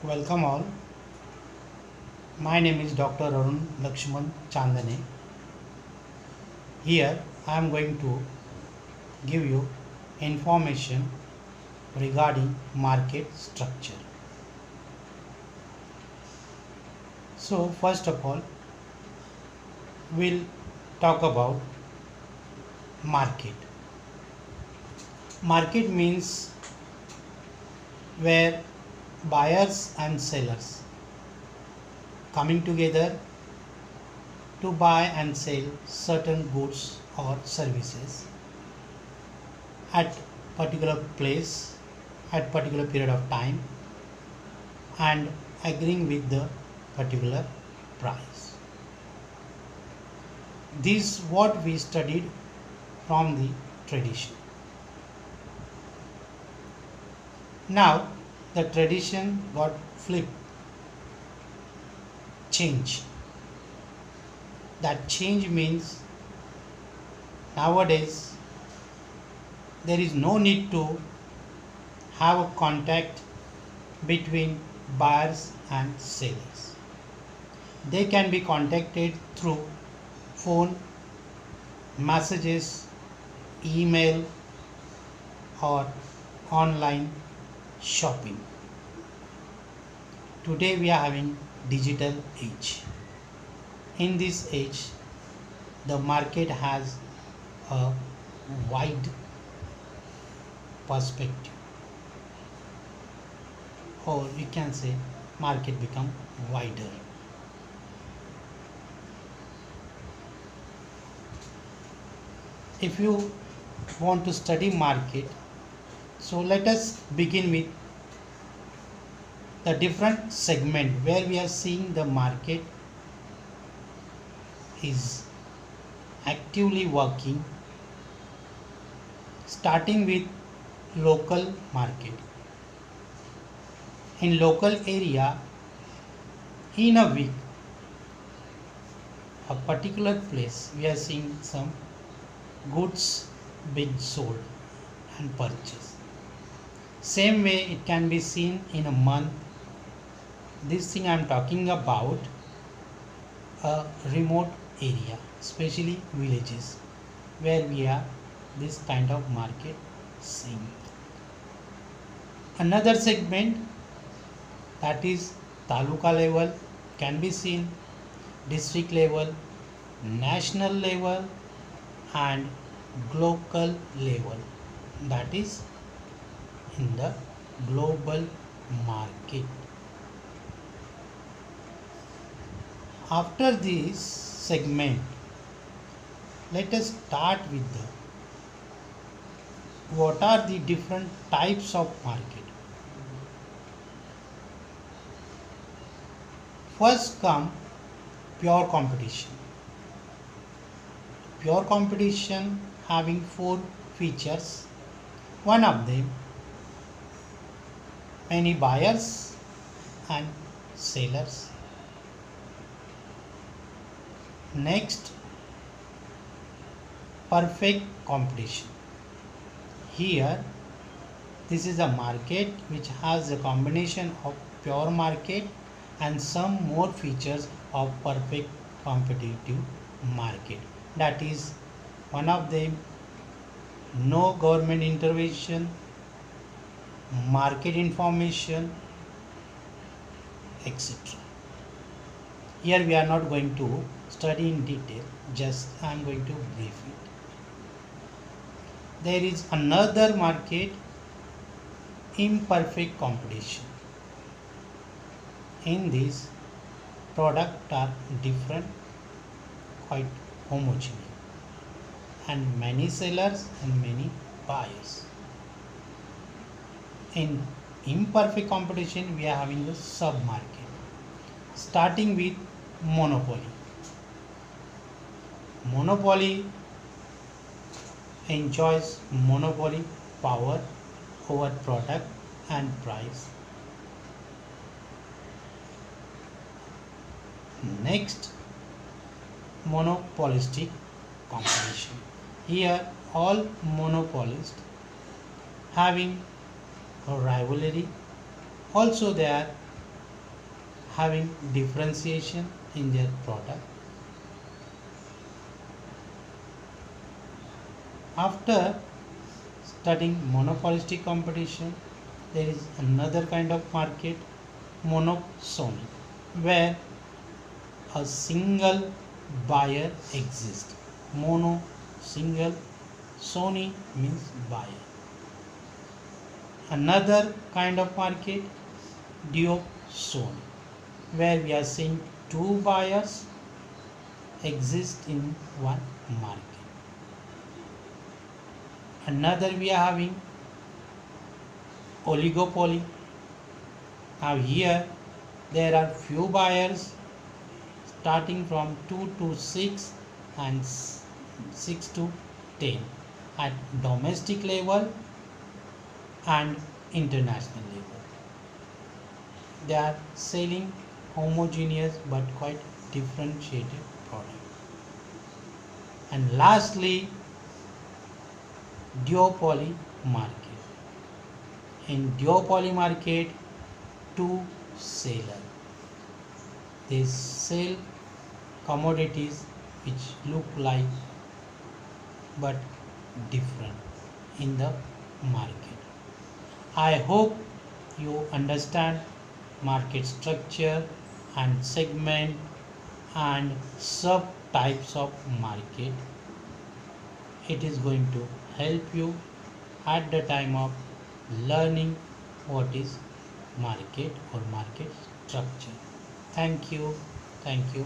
Welcome all. My name is Dr. Arun Lakshman Chandane. Here I am going to give you information regarding market structure. So first of all, we'll talk about market. Market means where buyers and sellers coming together to buy and sell certain goods or services at particular place at particular period of time and agreeing with the particular price. This what we studied from the tradition. Now the tradition got flipped, change. That change means nowadays there is no need to have a contact between buyers and sellers. They can be contacted through phone, messages, email, or online shopping. Today we are having digital age. In this age, the market has a wide perspective, or we can say market become wider. If you want to study market, so let us begin with the different segment where we are seeing the market is actively working, starting with local market. In local area, in a week, a particular place, we are seeing some goods being sold and purchased. Same way it can be seen in a month. This thing I am talking about a remote area, especially villages, where we have this kind of market seeing. Another segment, that is taluka level, can be seen district level, national level, and local level, that is in the global market. After this segment, let us start with the what are the different types of market. First come pure competition. Pure competition having four features. One of them, many buyers and sellers. Next, perfect competition. Here, this is a market which has a combination of pure market and some more features of perfect competitive market. That is, one of them, no government intervention, market information, etc. Here we are not going to study in detail, just I am going to brief it. There is another market, imperfect competition. In this, products are different, quite homogeneous, and many sellers and many buyers. In imperfect competition, we are having the sub-market, starting with monopoly. Monopoly enjoys monopoly power over product and price. Next, monopolistic competition. Here, all monopolists having a rivalry. Also, they are having differentiation in their product. After studying monopolistic competition, there is another kind of market, monopsony, where a single buyer exists. Mono, single, sony means buyer. Another kind of market, duopoly, where we are seeing two buyers exist in one market. Another we are having oligopoly. Now here there are few buyers starting from 2 to 6 and 6 to 10 at domestic level and international level. They are selling homogeneous but quite differentiated product. And lastly, duopoly market. In duopoly market, two sellers. They sell commodities which look like but different in the market. I hope you understand market structure and segment and sub types of market. It is going to help you at the time of learning what is market or market structure. Thank you. Thank you.